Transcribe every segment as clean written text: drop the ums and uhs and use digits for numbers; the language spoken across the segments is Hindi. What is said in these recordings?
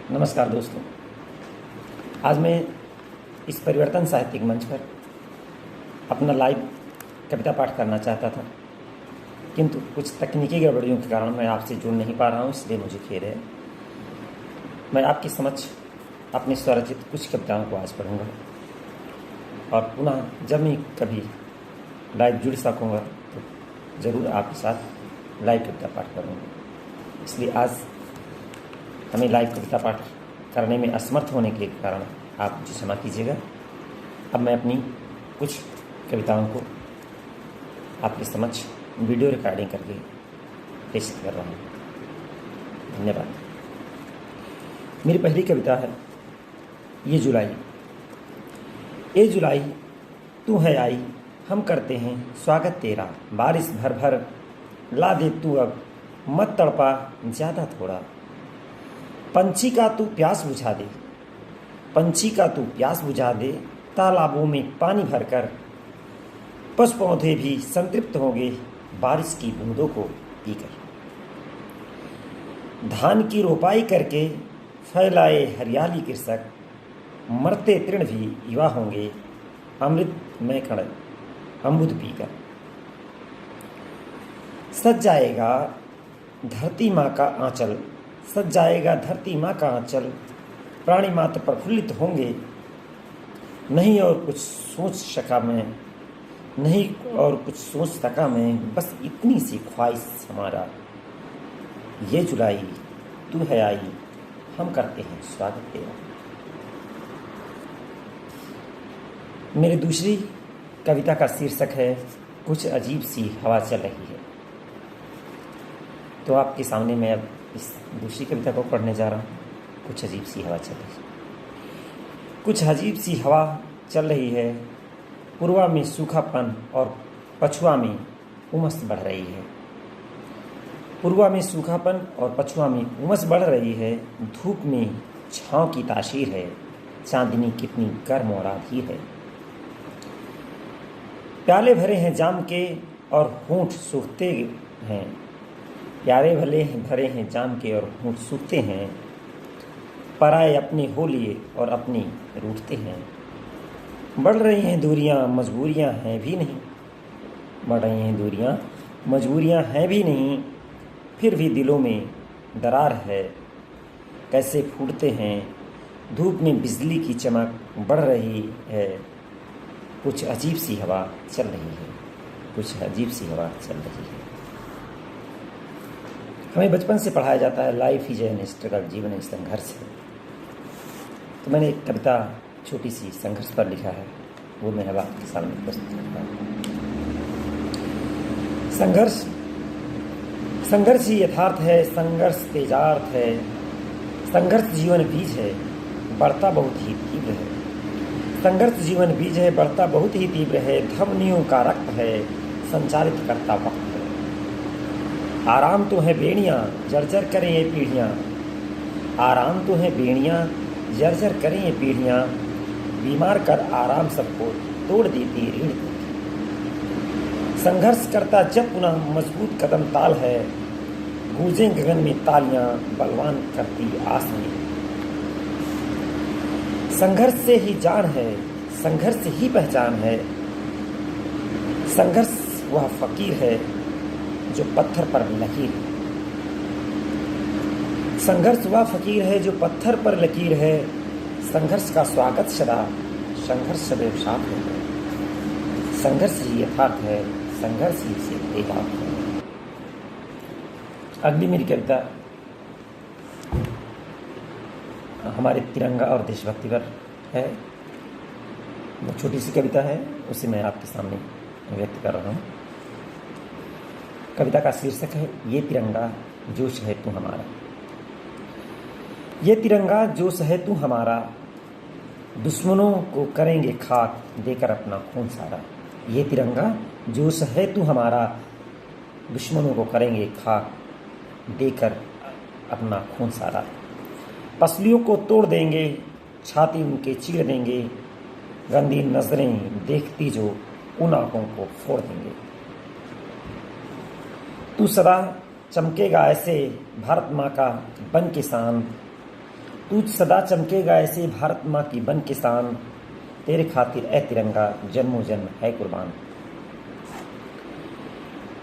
नमस्कार दोस्तों। आज मैं इस परिवर्तन साहित्यिक मंच पर अपना लाइव कविता पाठ करना चाहता था, किंतु कुछ तकनीकी गड़बड़ियों के कारण मैं आपसे जुड़ नहीं पा रहा हूँ, इसलिए मुझे खेद है। मैं आपके समक्ष अपनी स्वरचित कुछ कविताओं को आज पढ़ूँगा और पुनः जब मैं कभी लाइव जुड़ सकूँगा तो ज़रूर आपके साथ लाइव कविता पाठ करूँगा। इसलिए आज हमें लाइव कविता पाठ करने में असमर्थ होने के कारण आप मुझे क्षमा कीजिएगा। अब मैं अपनी कुछ कविताओं को आपके समक्ष वीडियो रिकॉर्डिंग करके प्रेषित कर रहा हूँ। धन्यवाद। मेरी पहली कविता है ये जुलाई। ए जुलाई तू है आई, हम करते हैं स्वागत तेरा। बारिश भर भर ला दे तू, अब मत तड़पा ज़्यादा थोड़ा। पंछी का तू प्यास बुझा दे, पंछी का तू प्यास बुझा दे। तालाबों में पानी भरकर पशु पौधे भी संतृप्त होंगे बारिश की बूंदों को पीकर। धान की रोपाई करके फैलाए हरियाली कृषक, मरते तृण भी युवा होंगे अमृत में कण अमृत पीकर। सज जाएगा धरती माँ का आंचल, सज जाएगा धरती माँ का आंचल। प्राणी मात्र प्रफुल्लित होंगे, नहीं और कुछ सोच सका मैं, नहीं और कुछ सोच सका मैं, बस इतनी सी ख्वाहिश हमारा। ये जुलाई तू है आई, हम करते हैं स्वागत तेरा। मेरी दूसरी कविता का शीर्षक है कुछ अजीब सी हवा चल रही है। तो आपके सामने मैं अब इस दूसरी कविता को पढ़ने जा रहा हूँ। कुछ अजीब सी हवा चल रही है। कुछ अजीब सी हवा चल रही है, पूर्वा में सूखापन और पछुआ में उमस बढ़ रही है। पूर्वा में सूखापन और पछुआ में उमस बढ़ रही है। धूप में छाँव की तासीर है, चांदनी कितनी गर्म और आधी है। प्याले भरे हैं जाम के और होंठ सूखते हैं, प्यारे भरे हैं जाम के और होंठ सूखते हैं। पराए अपने हो लिए और अपनी रूठते हैं। बढ़ रही हैं दूरियां, मजबूरियां हैं भी नहीं। बढ़ रही हैं दूरियां, मजबूरियां हैं भी नहीं। फिर भी दिलों में दरार है, कैसे फूटते हैं। धूप में बिजली की चमक बढ़ रही है। कुछ अजीब सी हवा चल रही है, कुछ अजीब सी हवा चल रही है। हमें बचपन से पढ़ाया जाता है लाइफ इज एन स्ट्रगल, जीवन एक संघर्ष है। तो मैंने एक कविता छोटी सी संघर्ष पर लिखा है, वो मैं अब आपके सामने प्रस्तुत करता हूँ। संघर्ष संघर्ष ही यथार्थ है, संघर्ष तेजार्थ है। संघर्ष जीवन बीज है, बढ़ता बहुत ही तीव्र है। संघर्ष जीवन बीज है, बढ़ता बहुत ही तीव्र है। धमनियों का रक्त है, संचालित करता वक्त है। आराम तो है बेड़ियाँ, जर्जर करें ये पीढ़ियाँ। आराम तो है बेड़ियाँ, जर्जर करें ये पीढ़ियाँ। बीमार कर आराम सबको तोड़ देती रीढ़ को। संघर्ष करता जब पुनः मजबूत कदम ताल है। गूंजें गगन में तालियां, बलवान करती आस में। संघर्ष से ही जान है, संघर्ष से ही पहचान है। संघर्ष वह फकीर है जो पत्थर पर लकीर है। संघर्ष वह फकीर है जो पत्थर पर लकीर है। संघर्ष का स्वागत सदा, संघर्ष सदैव साथ है। संघर्ष ही यथार्थ है, संघर्ष ही से तेजाब है। अगली मेरी कविता हमारे तिरंगा और देशभक्ति पर है। वो छोटी सी कविता है, उसे मैं आपके सामने व्यक्त कर रहा हूँ। कविता का शीर्षक है ये तिरंगा जोश है तू हमारा। ये तिरंगा जोश है तू हमारा, दुश्मनों को करेंगे खाक देकर अपना खून सारा। ये तिरंगा जोश है तू हमारा, दुश्मनों को करेंगे खाक देकर अपना खून सारा। पसलियों को तोड़ देंगे, छाती उनके चीर देंगे। गंदी नजरें देखती जो उन आंखों को फोड़ देंगे। तू सदा चमकेगा ऐसे भारत माँ का बन के शान। तू सदा चमकेगा ऐसे भारत माँ की बन के शान, तेरे खातिर ए तिरंगा जन्मों जन्म है कुर्बान।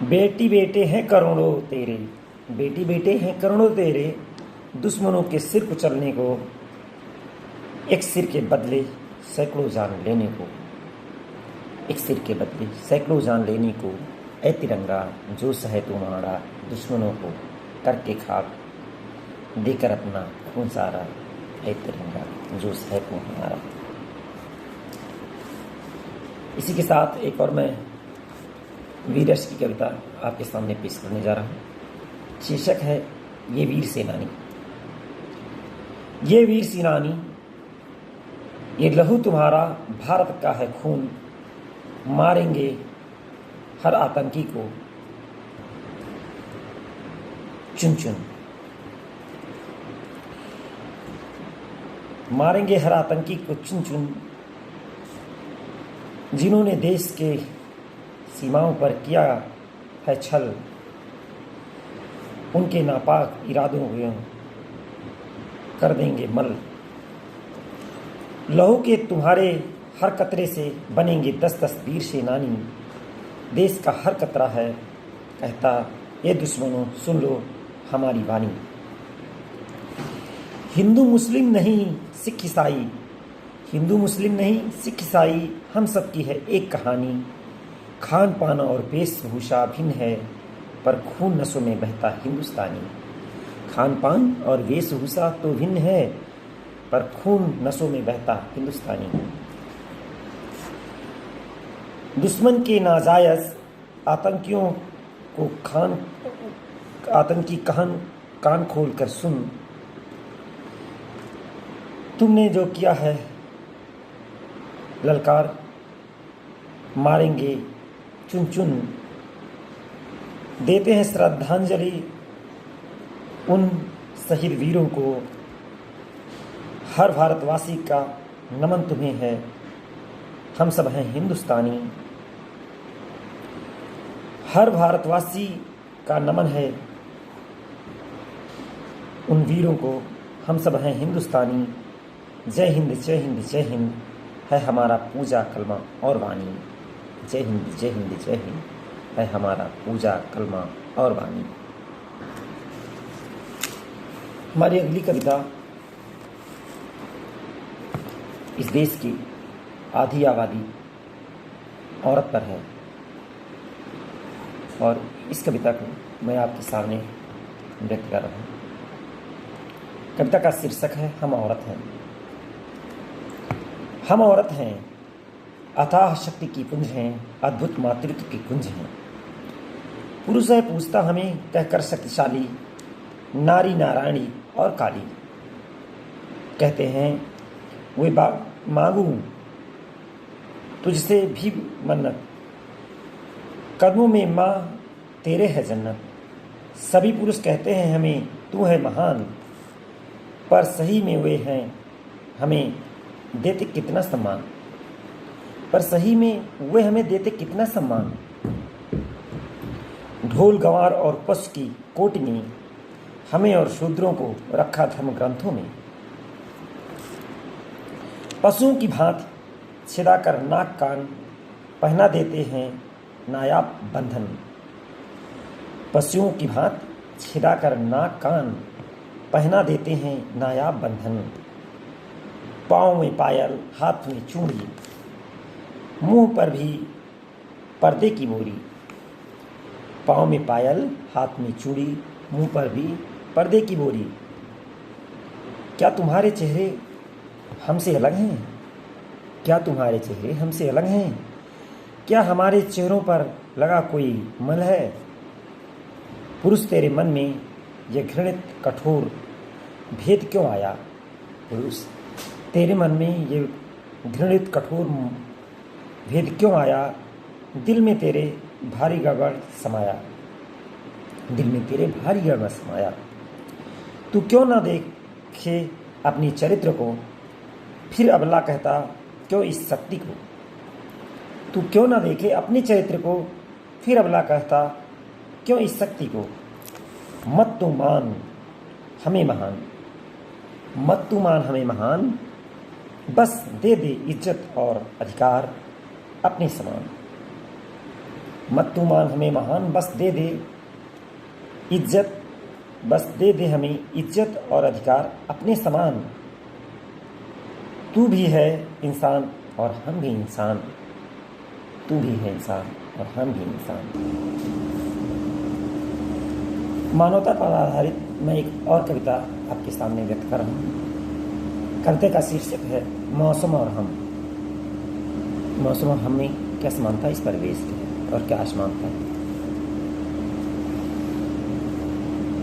बेटी बेटे हैं करोड़ों तेरे, बेटी बेटे हैं करोड़ों तेरे, दुश्मनों के सिर कुचलने को, एक सिर के बदले सैकड़ों जान लेने को, एक सिर के बदले सैकड़ों जान लेने को, ए तिरंगा जो सहे तुम्हारा दुश्मनों को करके खाक, देकर अपना खून सारा, ए तिरंगा जो सहे तुम्हारा। इसी के साथ एक और मैं वीरश की कविता आपके सामने पेश करने जा रहा हूँ। शीर्षक है ये वीर सेनानी। ये वीर सेनानी, ये लहू तुम्हारा भारत का है खून, मारेंगे हर आतंकी को चुन चुन, मारेंगे हर आतंकी को चुन चुन, जिन्होंने देश के सीमाओं पर किया है छल, उनके नापाक इरादों को कर देंगे मल। लहू के तुम्हारे हर कतरे से बनेंगे 10-10 वीर सेनानी, देश का हर कतरा है कहता ये दुश्मनों सुन लो हमारी वाणी। हिंदू मुस्लिम नहीं सिख ईसाई, हिंदू मुस्लिम नहीं सिख ईसाई, हम सब की है एक कहानी। खान पान और वेशभूषा भिन्न है, पर खून नसों में बहता हिंदुस्तानी। खान पान और वेशभूषा तो भिन्न है, पर खून नसों में बहता हिंदुस्तानी। दुश्मन के नाजायज आतंकियों को आतंकी कान खोल कर सुन, तुमने जो किया है ललकार, मारेंगे चुन चुन। देते हैं श्रद्धांजलि उन शहीद वीरों को, हर भारतवासी का नमन तुम्हें है, हम सब हैं हिंदुस्तानी। हर भारतवासी का नमन है उन वीरों को, हम सब हैं हिंदुस्तानी। जय हिंद जय हिंद जय हिंद है हमारा पूजा कलमा और वाणी। जय हिंद जय हिंद जय हिंद है हमारा पूजा कलमा और वाणी। हमारी अगली कविता इस देश की आधी आबादी औरत पर है, और इस कविता को मैं आपके सामने व्यक्त कर रहा हूँ। कविता का शीर्षक है हम औरत हैं। हम औरत हैं, अथाह शक्ति की पुंज हैं, अद्भुत मातृत्व की कुंज हैं। पुरुष है पूछता हमें कहकर शक्तिशाली, नारी नारायणी और काली। कहते हैं वे मांगू तुझसे भी मन्नत, कदमों में माँ तेरे है जन्नत। सभी पुरुष कहते हैं हमें तू है महान, पर सही में वे हैं हमें देते कितना सम्मान। पर सही में वे हमें देते कितना सम्मान। ढोल गंवार और पशु की कोटि ने हमें और शूद्रों को रखा धर्म ग्रंथों में। पशुओं की भांति छिदाकर नाक कान पहना देते हैं नायाब बंधन। पशुओं की भांति छिदाकर नाक कान पहना देते हैं नायाब बंधन। पाँव में पायल हाथ में चूड़ी, मुंह पर भी पर्दे की मोरी। पाँव में पायल हाथ में चूड़ी, मुंह पर भी पर्दे की बोरी। क्या तुम्हारे चेहरे हमसे अलग हैं? क्या तुम्हारे चेहरे हमसे अलग हैं? क्या हमारे चेहरों पर लगा कोई मल है? पुरुष तेरे मन में यह घृणित कठोर भेद क्यों आया? पुरुष तेरे मन में ये घृणित कठोर भेद क्यों आया? दिल में तेरे भारी गड़बड़ समाया, दिल में तेरे भारी गड़बड़ समाया। तू क्यों ना देखे अपनी चरित्र को, फिर अबला कहता क्यों इस शक्ति को। तू क्यों ना देखे अपने चरित्र को, फिर अबला कहता क्यों इस शक्ति को। मत तू मान हमें महान, मत तू मान हमें महान, बस दे दे इज्जत और अधिकार अपने समान। मत तू मान हमें महान, बस दे दे इज्जत, बस दे दे हमें इज्जत और अधिकार अपने समान। तू भी है इंसान और हम भी इंसान, तू भी है इंसान और हम भी इंसान। मानवता पर आधारित मैं एक और कविता आपके सामने व्यक्त कर रहा हूँ। कविता का शीर्षक है मौसम और हम। मौसम और हम में क्या समानता इस परिवेश की है और क्या असमानता है।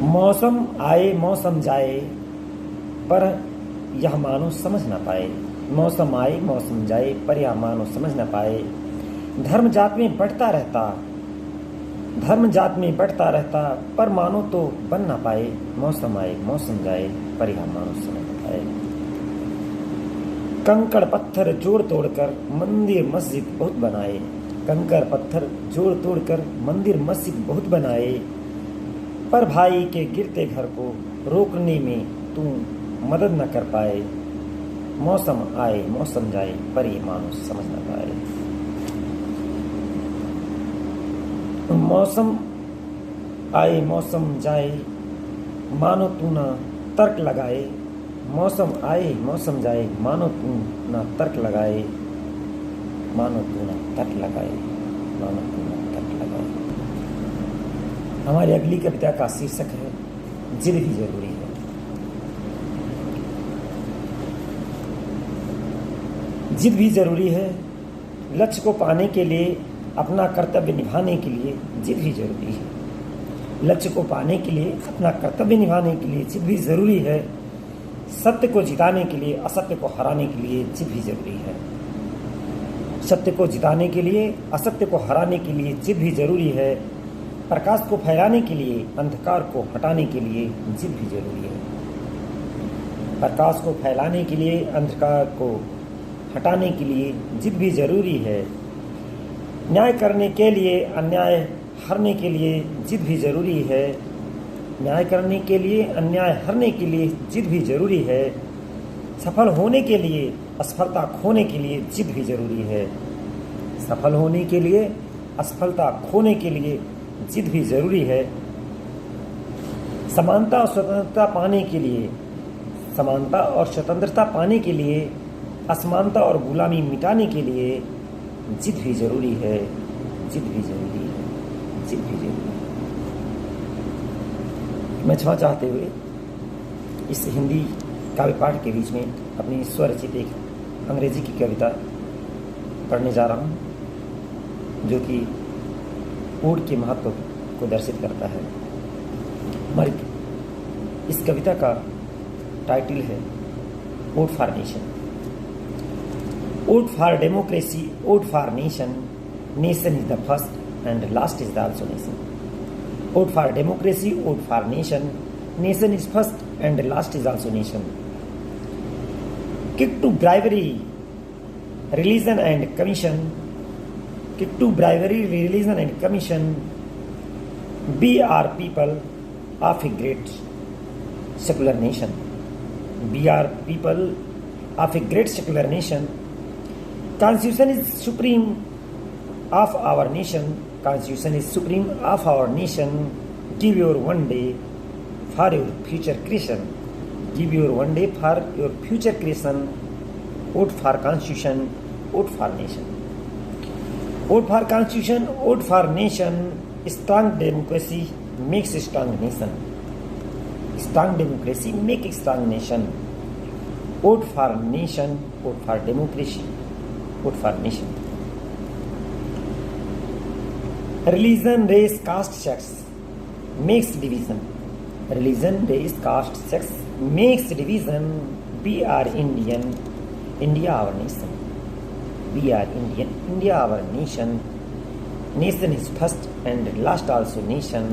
मौसम आए मौसम जाए पर यह मानो समझ ना पाए। मौसम आए मौसम जाए पर यह मानो समझ ना पाए। धर्म जात में बढ़ता रहता, धर्म जात में बढ़ता रहता पर मानो तो बन ना पाए। मौसम आए मौसम जाए पर यह मानो समझ ना पाए। कंकड़ पत्थर जोड़ तोड़कर मंदिर मस्जिद बहुत बनाए। कंकड़ पत्थर जोड़ तोड़कर मंदिर मस्जिद बहुत बनाए, पर भाई के गिरते घर को रोकने में तू मदद न कर पाए। मौसम आए मौसम जाए पर ये मानो समझ न पाए। मौसम आए मौसम जाए मानो तू ना तर्क लगाए। मौसम आए मौसम जाए मानो तू ना तर्क लगाए। मानो तू ना तर्क लगाए, मानो तू ना तर्क लगाए। हमारी अगली कविता का शीर्षक है जिद भी जरूरी है। जिद भी जरूरी है, लक्ष्य को पाने के लिए, अपना कर्तव्य निभाने के लिए जिद भी जरूरी है। लक्ष्य को पाने के लिए, अपना कर्तव्य निभाने के लिए जिद भी जरूरी है। सत्य को जिताने के लिए, असत्य को हराने के लिए जिद भी जरूरी है। सत्य को जिताने के लिए, असत्य को हराने के लिए जिद भी जरूरी है। प्रकाश को फैलाने के लिए, अंधकार को हटाने के लिए जिद भी जरूरी है। प्रकाश को फैलाने के लिए, अंधकार को हटाने के लिए जिद भी जरूरी है। न्याय करने के लिए, अन्याय हरने के लिए जिद भी जरूरी है। न्याय करने के लिए, अन्याय हरने के लिए जिद भी जरूरी है। सफल होने के लिए, असफलता खोने के लिए जिद भी जरूरी है। सफल होने के लिए, असफलता खोने के लिए जिद भी जरूरी है। समानता और स्वतंत्रता पाने के लिए, समानता और स्वतंत्रता पाने के लिए, असमानता और गुलामी मिटाने के लिए जिद भी जरूरी है। जिद भी जरूरी है, जिद भी जरूरी है। मैं क्षमा चाहते हुए इस हिंदी काव्य पाठ के बीच में अपनी स्वरचित एक अंग्रेजी की कविता पढ़ने जा रहा हूँ, जो कि ऊर्ड के महत्व को दर्शित करता है। हमारी इस कविता का टाइटल है vote for nation. Vote for democracy, vote for nation, nation is the first and last is the also nation. Vote for democracy, vote for nation, nation is first and last is also nation. Kick to bribery, religion and commission, kick to bribery, religion and commission. We are people of a great secular nation. We are people of a great secular nation. Constitution is supreme of our nation. Constitution is supreme of our nation. Give your one day for your future creation. Give your one day for your future creation. Vote for Constitution, vote for nation. Vote for Constitution, vote for nation. Strong democracy makes a strong nation. Strong democracy makes a strong nation. Vote for nation, vote for democracy, vote for nation. Religion, race, caste, sex makes division. Religion, race, caste, sex makes division. We are Indian. India our nation. We are Indian. India our nation. Nation is first and last also nation.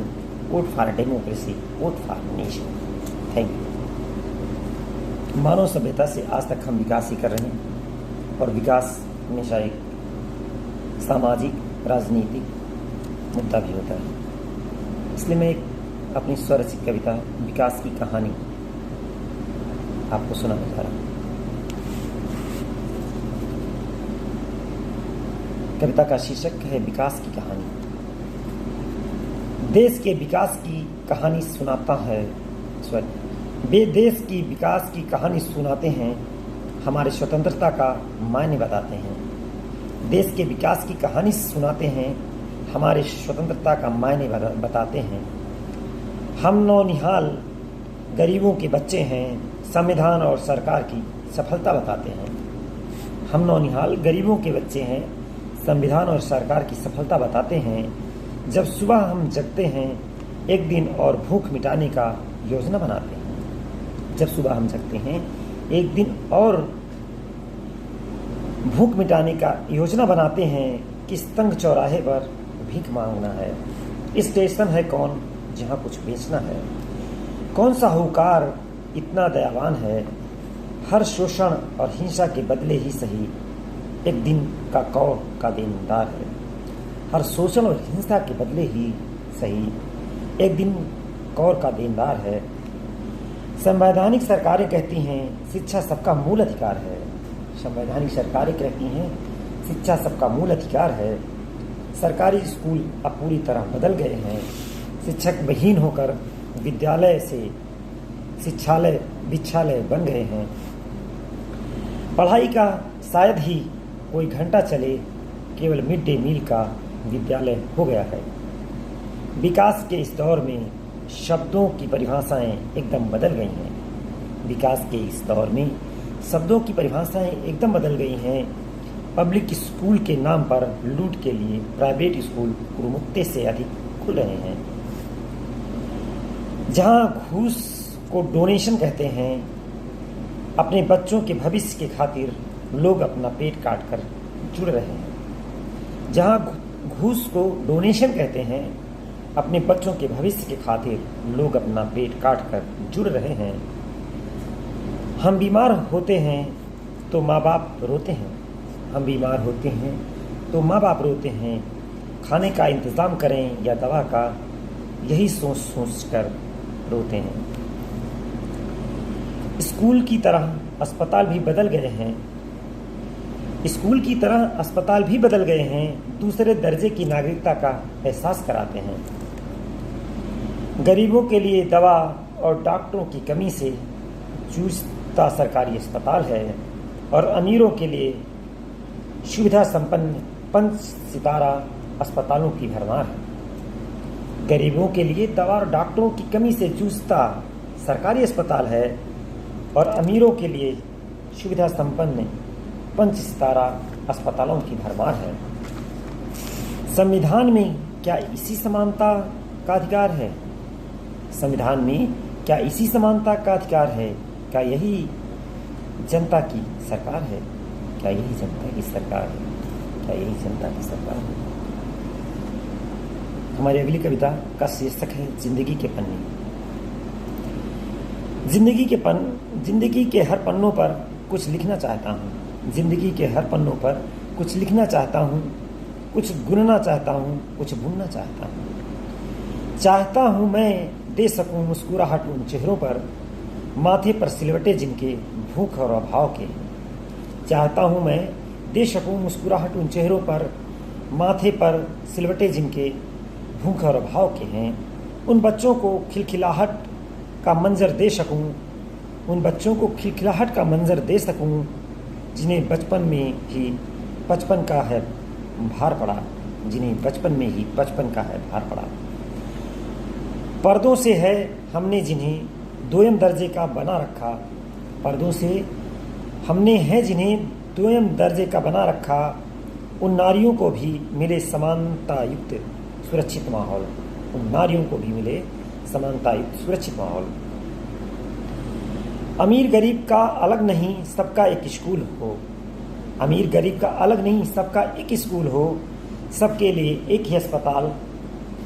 Vote for democracy. Vote for nation. Thank you. मानव सभ्यता से आज तक हम विकास ही कर रहे हैं, और विकास हमेशा एक सामाजिक राजनीतिक मुद्दा भी होता है। इसलिए मैं एक अपनी स्वरचित कविता विकास की कहानी आपको सुनाने जा रहा हूँ। कविता का शीर्षक है विकास की कहानी। देश के विकास की कहानी सुनाता है देश की विकास की कहानी सुनाते हैं, हमारे स्वतंत्रता का मायने बताते हैं। देश के विकास की कहानी सुनाते हैं, हमारे स्वतंत्रता का मायने बताते हैं। हम नौनिहाल गरीबों के बच्चे हैं, संविधान और सरकार की सफलता बताते हैं। हम नौनिहाल गरीबों के बच्चे हैं, संविधान और सरकार की सफलता बताते हैं। जब सुबह हम जगते हैं, एक दिन और भूख मिटाने का योजना बनाते हैं। जब सुबह हम जगते हैं, एक दिन और भूख मिटाने का योजना बनाते हैं। किस तंग चौराहे पर भीख मांगना है। स्टेशन है कौन जहाँ कुछ बेचना है। कौन सा हुकार इतना दयावान है, हर शोषण और हिंसा के बदले ही सही एक दिन का कौर का देनदार है। हर शोषण और हिंसा के बदले ही सही एक दिन कौर का देनदार है। संवैधानिक सरकारें कहती हैं शिक्षा सबका मूल अधिकार है। संवैधानिक सरकारें कहती हैं शिक्षा सबका मूल अधिकार है। सरकारी स्कूल अब पूरी तरह बदल गए हैं। शिक्षक विहीन होकर विद्यालय से शिक्षालय विच्छालय बन गए हैं। पढ़ाई का शायद ही कोई घंटा चले, केवल मिड डे मील का विद्यालय हो गया है। विकास के इस दौर में शब्दों की परिभाषाएं एकदम बदल गई हैं। विकास के इस दौर में शब्दों की परिभाषाएं एकदम बदल गई हैं। पब्लिक स्कूल के नाम पर लूट के लिए प्राइवेट स्कूल गुरुमुक्ते से अधिक खुल रहे हैं। जहां घूस को डोनेशन कहते हैं, अपने बच्चों के भविष्य के खातिर लोग अपना पेट काट कर जुड़ रहे हैं। जहां घूस को डोनेशन कहते हैं, अपने बच्चों के भविष्य के खातिर लोग अपना पेट काट कर जुड़ रहे हैं। हम बीमार होते हैं तो माँ बाप रोते हैं। हम बीमार होते हैं तो माँ बाप रोते हैं। खाने का इंतज़ाम करें या दवा का, यही सोच सोच कर रोते हैं। स्कूल की तरह अस्पताल भी बदल गए हैं। स्कूल की तरह अस्पताल भी बदल गए हैं। दूसरे दर्जे की नागरिकता का एहसास कराते हैं। गरीबों के लिए दवा और डॉक्टरों की कमी से जूझता सरकारी अस्पताल है, और अमीरों के लिए सुविधा संपन्न 5 सितारा अस्पतालों की भरमार है। गरीबों के लिए दवा और डॉक्टरों की कमी से जूझता सरकारी अस्पताल है, और अमीरों के लिए सुविधा संपन्न 5 सितारा अस्पतालों की भरमार है। संविधान में क्या इसी समानता का अधिकार है? संविधान में क्या इसी समानता का अधिकार है? क्या यही जनता की सरकार है? क्या यही जनता की सरकार है? क्या यही जनता की सरकार है? हमारी अगली कविता का शीर्षक है जिंदगी के पन्ने। जिंदगी के हर पन्नों पर कुछ लिखना चाहता हूँ। जिंदगी के हर पन्नों पर कुछ लिखना चाहता हूँ, कुछ बुनना चाहता हूँ, कुछ बुनना चाहता हूँ। चाहता हूँ मैं दे सकूँ मुस्कुराहट उन चेहरों पर, माथे पर सिलवटे जिनके भूख और अभाव के। चाहता हूँ मैं दे सकूँ मुस्कुराहट उन चेहरों पर, माथे पर सिलवटे जिनके भूख और अभाव के हैं। उन बच्चों को खिलखिलाहट का मंजर दे सकूं, उन बच्चों को खिलखिलाहट का मंजर दे सकूं, जिन्हें बचपन में ही बचपन का है भार पड़ा, जिन्हें बचपन में ही बचपन का है भार पड़ा। पर्दों से है हमने जिन्हें दोयम दर्जे का बना रखा, पर्दों से हमने है जिन्हें दोयम दर्जे का बना रखा। उन नारियों को भी मिले समानता युक्त सुरक्षित माहौल, उन नारियों को भी मिले समानता युक्त सुरक्षित माहौल। अमीर गरीब का अलग नहीं सबका एक स्कूल हो, अमीर गरीब का अलग नहीं सबका एक स्कूल हो। सबके लिए एक ही अस्पताल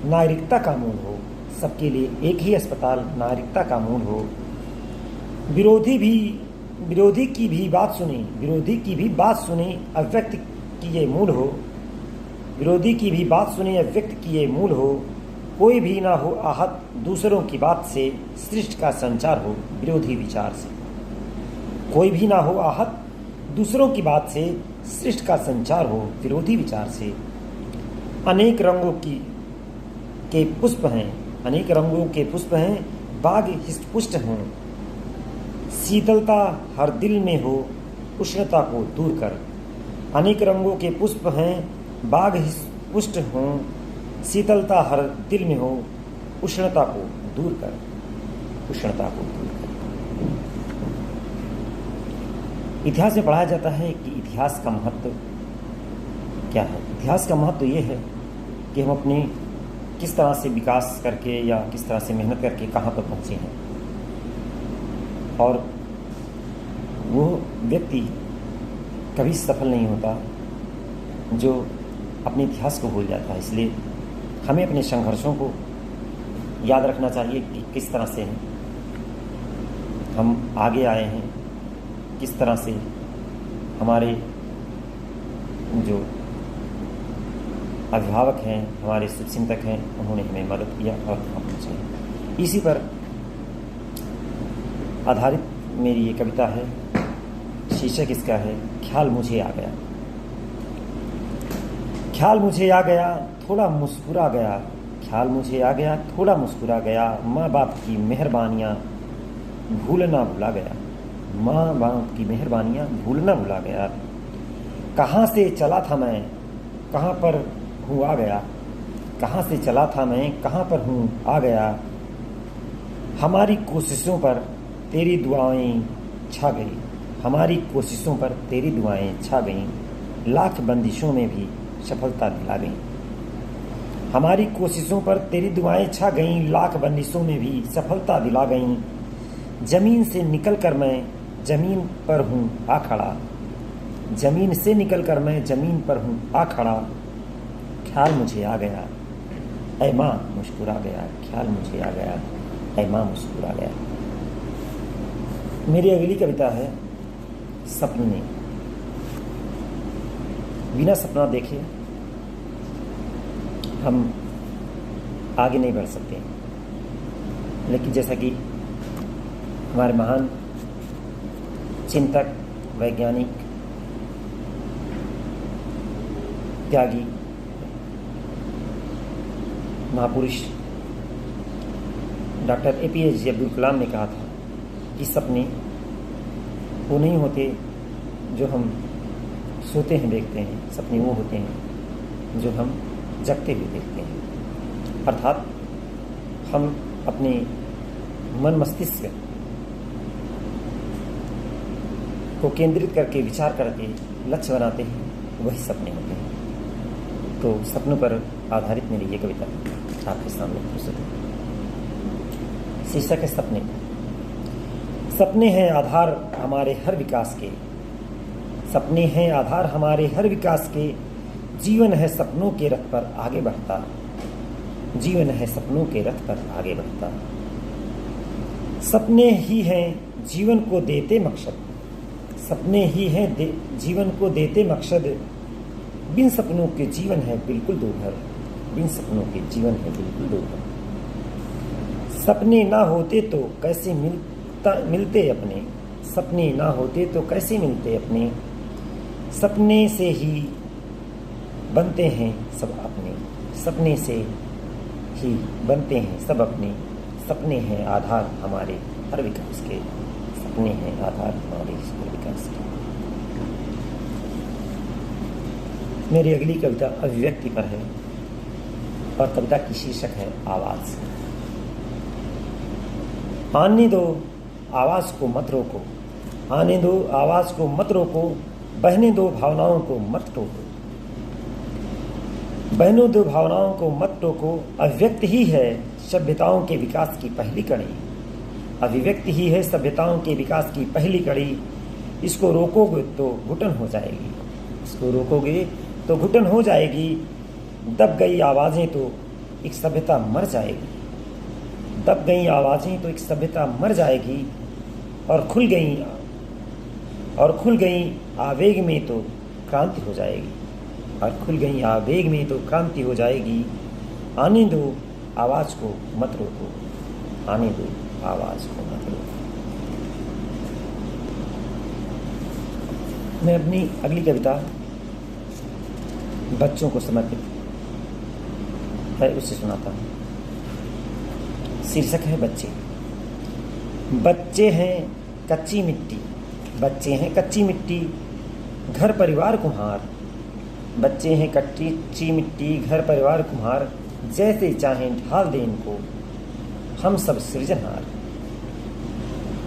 नागरिकता का मूल हो, सबके लिए एक ही अस्पताल नागरिकता का मूल हो। विरोधी की भी बात सुने अव्यक्त की ये मूल हो, विरोधी की भी बात सुने अव्यक्त की ये मूल हो। कोई भी ना हो आहत दूसरों की बात से, सृष्टि का संचार हो विरोधी विचार से। कोई भी ना हो आहत दूसरों की बात से, सृष्टि का संचार हो विरोधी विचार से। अनेक रंगों के पुष्प हैं, अनेक रंगों के पुष्प हैं, बाग हृष्टपुष्ट हों। शीतलता हर दिल में हो उष्णता को दूर कर। अनेक रंगों के पुष्प हैं, बाग हृष्टपुष्ट हों। शीतलता हर दिल में हो उष्णता को दूर कर, उष्णता को दूर कर। इतिहास में पढ़ाया जाता है कि इतिहास का महत्व क्या है। इतिहास का महत्व ये है कि हम अपने किस तरह से विकास करके या किस तरह से मेहनत करके कहाँ पर पहुँचे हैं, और वो व्यक्ति कभी सफल नहीं होता जो अपने इतिहास को भूल जाता है। इसलिए हमें अपने संघर्षों को याद रखना चाहिए कि किस तरह से हम आगे आए हैं, किस तरह से हमारे जो अभिभावक हैं, हमारे शुभचिंतक हैं, उन्होंने हमें मदद किया और कहाँ पहुँचे। इसी पर आधारित मेरी ये कविता है। शीर्षक इसका है ख्याल मुझे आ गया। ख्याल मुझे आ गया थोड़ा मुस्कुरा गया, ख्याल मुझे आ गया थोड़ा मुस्कुरा गया। माँ बाप की मेहरबानियाँ भूलना भुला गया, माँ बाप की मेहरबानियाँ भूलना भुला गया। कहाँ से चला था मैं कहाँ पर हूँ आ गया, कहाँ से चला था मैं कहाँ पर हूँ आ गया। हमारी कोशिशों पर तेरी दुआएं छा गई, हमारी कोशिशों पर तेरी दुआएं छा गईं। लाख बंदिशों में भी सफलता दिला गई, हमारी कोशिशों पर तेरी दुआएं छा गईं। लाख बंदिशों में भी सफलता दिला गईं। जमीन से निकलकर मैं जमीन पर हूँ आ खड़ा, जमीन से निकलकर मैं जमीन पर हूँ आ खड़ा। ख्याल मुझे आ गया ऐ माँ मुस्कुरा गया, ख्याल मुझे आ गया ऐ माँ मुस्कुरा गया। मेरी अगली कविता है सपने। बिना सपना देखे हम आगे नहीं बढ़ सकते, लेकिन जैसा कि हमारे महान चिंतक, वैज्ञानिक, त्यागी, महापुरुष डॉक्टर APJ अब्दुल कलाम ने कहा था कि सपने वो नहीं होते जो हम सोते हैं देखते हैं, सपने वो होते हैं जो हम जगते हुए देखते हैं। अर्थात हम अपने मन मस्तिष्क को केंद्रित करके विचार करके लक्ष्य बनाते हैं, वही सपने होते हैं। तो सपनों पर आधारित मेरी ये कविता आपके सामने प्रस्तुत है। शीर्षक है सपने। सपने हैं आधार हमारे हर विकास के, सपने हैं आधार हमारे हर विकास के। जीवन है सपनों के रथ पर आगे बढ़ता, जीवन है सपनों के रथ पर आगे बढ़ता। सपने ही हैं जीवन को देते मकसद, सपने ही हैं जीवन को देते मकसद। बिन सपनों के जीवन है बिल्कुल दूभर, बिन सपनों के जीवन है बिल्कुल दूभर। सपने ना होते तो कैसे मिलते अपने, सपने ना होते तो कैसे मिलते अपने। सपने से ही बनते हैं सब अपने, सपने से ही बनते हैं सब अपने। सपने हैं आधार हमारे हर विकास के, सपने हैं आधार हमारे हर विकास के। मेरी अगली कविता अभिव्यक्ति पर है और कविता की शीर्षक है आवाज़। आने दो आवाज़ को मत रोको, आने दो आवाज़ को मत रोको। बहने दो भावनाओं को मत टोको, बहने दो भावनाओं को मत टोको। अभिव्यक्ति ही है सभ्यताओं के विकास की पहली कड़ी, अभिव्यक्ति ही है सभ्यताओं के विकास की पहली कड़ी। इसको रोकोगे तो घुटन हो जाएगी, इसको रोकोगे तो घुटन हो जाएगी। दब गई आवाज़ें तो एक सभ्यता मर जाएगी, दब गई आवाज़ें तो एक सभ्यता मर जाएगी। और खुल गई आवेग में तो क्रांति हो जाएगी, और खुल गई आवेग में तो क्रांति हो जाएगी। आने दो आवाज़ को मत रोको, आने दो आवाज़ को मत रोको। मैं अपनी अगली कविता बच्चों को समर्पित है उसे सुनाता हूँ। शीर्षक है बच्चे। बच्चे हैं कच्ची मिट्टी, बच्चे हैं कच्ची मिट्टी, घर परिवार कुम्हार। बच्चे हैं कच्ची मिट्टी, घर परिवार कुम्हार, जैसे चाहें ढाल दें इनको हम सब सृजनहार।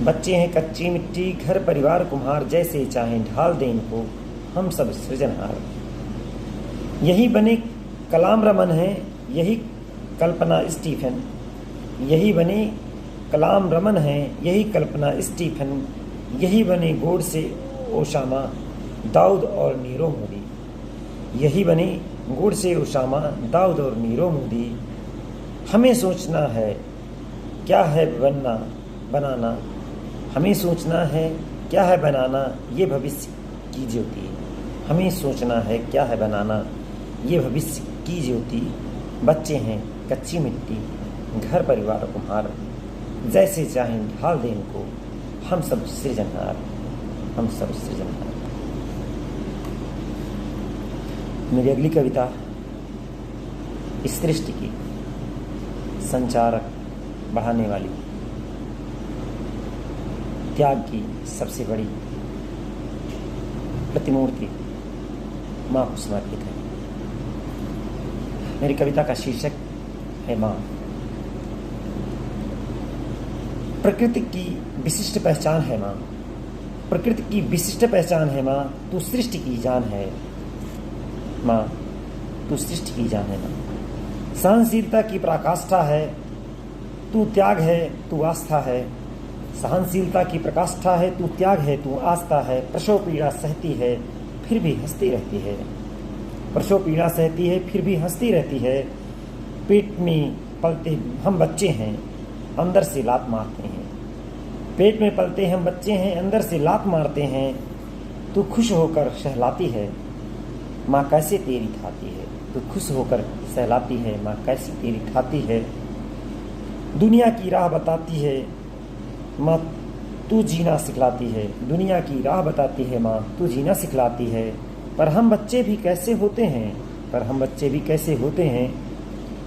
बच्चे हैं कच्ची मिट्टी, घर परिवार कुम्हार, जैसे चाहें ढाल दें इनको हम सब सृजनहार। यही बने कलाम रमन है, यही कल्पना स्टीफन, यही बने कलाम रमन है, यही कल्पना स्टीफन, यही बने गोड से ओसामा, दाऊद और नीरो मोदी। यही बने गोड से ओसामा, दाऊद और नीरो मोदी। हमें सोचना है क्या है बनाना, हमें सोचना है क्या है बनाना, ये भविष्य की ज्योति। हमें सोचना है क्या है बनाना, ये भविष्य की ज्योति। बच्चे हैं कच्ची मिट्टी, घर परिवार कुम्हार, जैसे चाहें ढाल दें इनको हम सब सृजनहार, हम सब सृजनहार। मेरी अगली कविता इस सृष्टि की संचारक बढ़ाने वाली, त्याग की सबसे बड़ी प्रतिमूर्ति माँ को समर्पित है। मेरी कविता का शीर्षक है माँ। प्रकृति की विशिष्ट पहचान है माँ, प्रकृति की विशिष्ट पहचान है माँ, तू सृष्टि की जान है माँ, तू सृष्टि की जान है माँ। सहनशीलता की पराकाष्ठा है, तू त्याग है, तू आस्था है। सहनशीलता की प्रकाष्ठा है, तू त्याग है, तू आस्था है। प्रसव पीड़ा सहती है फिर भी हंसती रहती है, प्रसव पीड़ा सहती है फिर भी हंसती रहती है। पेट में पलते हम बच्चे हैं, अंदर से लात मारते हैं। पेट में पलते हम बच्चे हैं, अंदर से लात मारते हैं। तू खुश होकर सहलाती है, माँ कैसे तेरी ठाती है। तू खुश होकर सहलाती है, माँ कैसी तेरी ठाती है। दुनिया की राह बताती है माँ, तू जीना सिखलाती है। दुनिया की राह बताती है माँ, तू जीना सिखलाती है। पर हम बच्चे भी कैसे होते हैं, पर हम बच्चे भी कैसे होते हैं,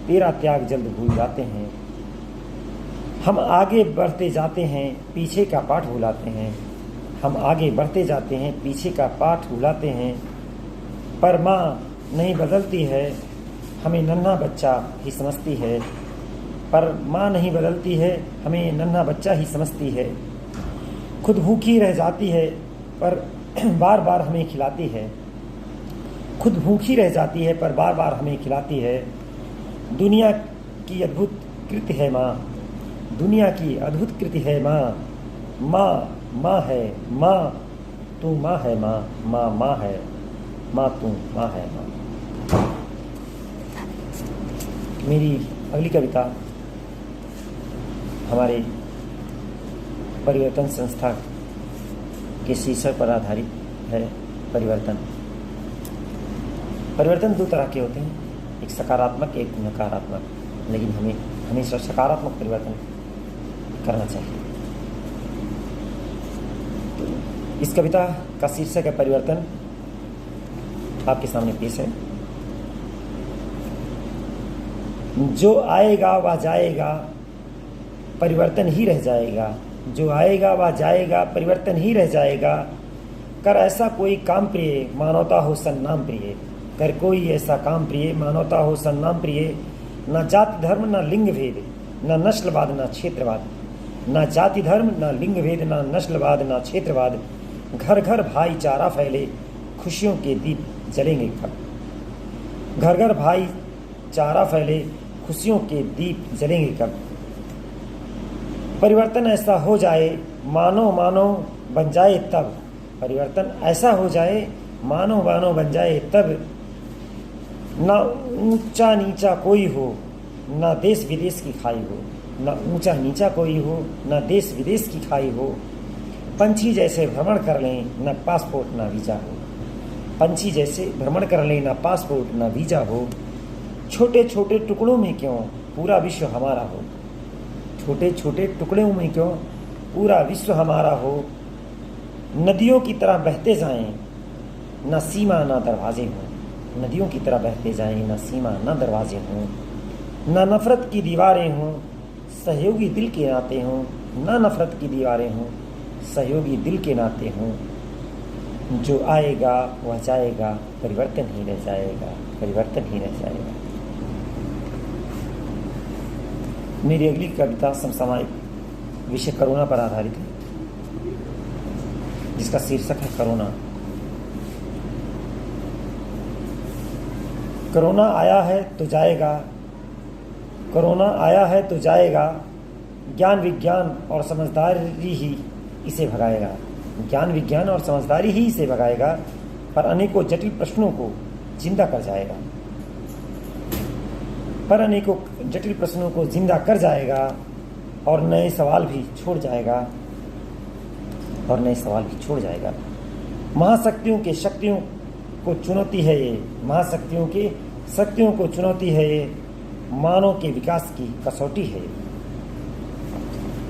तेरा त्याग जल्द भूल जाते हैं। हम आगे बढ़ते जाते हैं, पीछे का पाठ भुलाते हैं। हम आगे बढ़ते जाते हैं, पीछे का पाठ भुलाते हैं। पर माँ नहीं बदलती है, हमें नन्हा बच्चा ही समझती है। पर माँ नहीं बदलती है, हमें नन्हा बच्चा ही समझती है। खुद भूखी रह जाती है पर बार बार हमें खिलाती है। खुद भूखी रह जाती है पर बार बार हमें खिलाती है। दुनिया की अद्भुत कृति है माँ, दुनिया की अद्भुत कृति है माँ। माँ माँ है माँ, तू माँ है माँ, माँ माँ है माँ, तू माँ है माँ। मेरी अगली कविता हमारे परिवर्तन संस्था के शीर्षक पर आधारित है। परिवर्तन। परिवर्तन दो तरह के होते हैं, एक सकारात्मक एक नकारात्मक, लेकिन हमें हमेशा सकारात्मक परिवर्तन करना चाहिए। इस कविता का शीर्षक है परिवर्तन, आपके सामने पेश है। जो आएगा वह जाएगा, परिवर्तन ही रह जाएगा। जो आएगा वह जाएगा, परिवर्तन ही रह जाएगा। कर ऐसा कोई काम प्रिय, मानवता हो सन्नाम प्रिय। कर कोई ऐसा काम प्रिय, मानवता हो सन्नाम प्रिय। न जाति धर्म न लिंग भेद, न नस्लवाद न क्षेत्रवाद। न जाति धर्म न लिंग भेद, न नस्लवाद न क्षेत्रवाद। घर घर भाईचारा फैले, खुशियों के दीप जलेंगे कब। घर घर भाईचारा फैले, खुशियों के दीप जलेंगे कब। परिवर्तन ऐसा हो जाए, मानो मानो बन जाए तब। परिवर्तन ऐसा हो जाए, मानो मानो बन जाए तब। ना ऊंचा नीचा कोई हो, ना देश विदेश की खाई हो। ना ऊंचा नीचा कोई हो, ना देश विदेश की खाई हो। पंछी जैसे भ्रमण कर लें, न पासपोर्ट ना वीजा हो। पंछी जैसे भ्रमण कर लें, ना पासपोर्ट ना वीजा हो। छोटे छोटे टुकड़ों में क्यों पूरा विश्व हमारा हो। छोटे छोटे टुकड़ों में क्यों पूरा विश्व हमारा हो। नदियों की तरह बहते जाएं, ना सीमा ना दरवाजे हों, नदियों की तरह बहते जाएं, ना सीमा ना दरवाजे हों, ना नफ़रत की दीवारें हों, सहयोगी दिल के नाते हों, ना नफ़रत की दीवारें हों, सहयोगी दिल के नाते हों। जो आएगा वह जाएगा, परिवर्तन ही रह जाएगा, परिवर्तन ही रह जाएगा। मेरी अगली कविता समसामयिक विषय कोरोना पर आधारित है, जिसका शीर्षक है कोरोना। कोरोना आया है तो जाएगा, कोरोना आया है तो जाएगा, ज्ञान विज्ञान और समझदारी ही इसे भगाएगा, ज्ञान विज्ञान और समझदारी ही इसे भगाएगा, पर अनेकों जटिल प्रश्नों को जिंदा कर जाएगा, पर अनेकों जटिल प्रश्नों को जिंदा कर जाएगा, और नए सवाल भी छोड़ जाएगा, और नए सवाल भी छोड़ जाएगा। महाशक्तियों के शक्तियों को चुनौती है ये, महाशक्तियों के शक्तियों को चुनौती है ये, मानव के विकास की कसौटी है,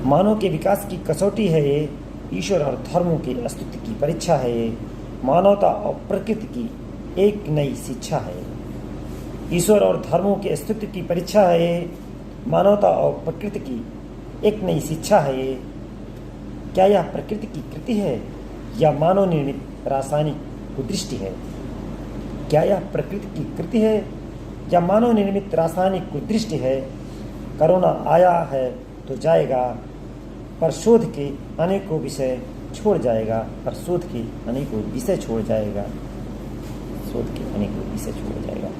मानव के विकास की कसौटी है ये, ईश्वर और धर्मों के अस्तित्व की परीक्षा है ये, मानवता और प्रकृति की एक नई शिक्षा है, ईश्वर और धर्मों के अस्तित्व की परीक्षा है ये, मानवता और प्रकृति की एक नई शिक्षा है ये। क्या यह प्रकृति की कृति है या मानव निर्मित रासायनिक कुदृष्टि है? क्या यह प्रकृति की कृति है या मानव निर्मित रासायनिक कुदृष्टि है? कोरोना आया है तो जाएगा, पर शोध के अनेकों विषय छोड़ जाएगा, पर शोध के अनेकों विषय छोड़ जाएगा, शोध के अनेकों विषय छोड़ जाएगा।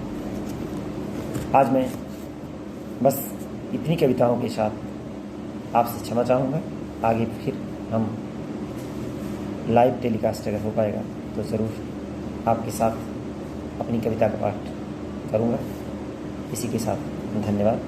आज मैं बस इतनी कविताओं के साथ आपसे क्षमा चाहूँगा। आगे फिर हम लाइव टेलीकास्ट अगर हो पाएगा तो ज़रूर आपके साथ अपनी कविता का पाठ करूँगा। इसी के साथ धन्यवाद।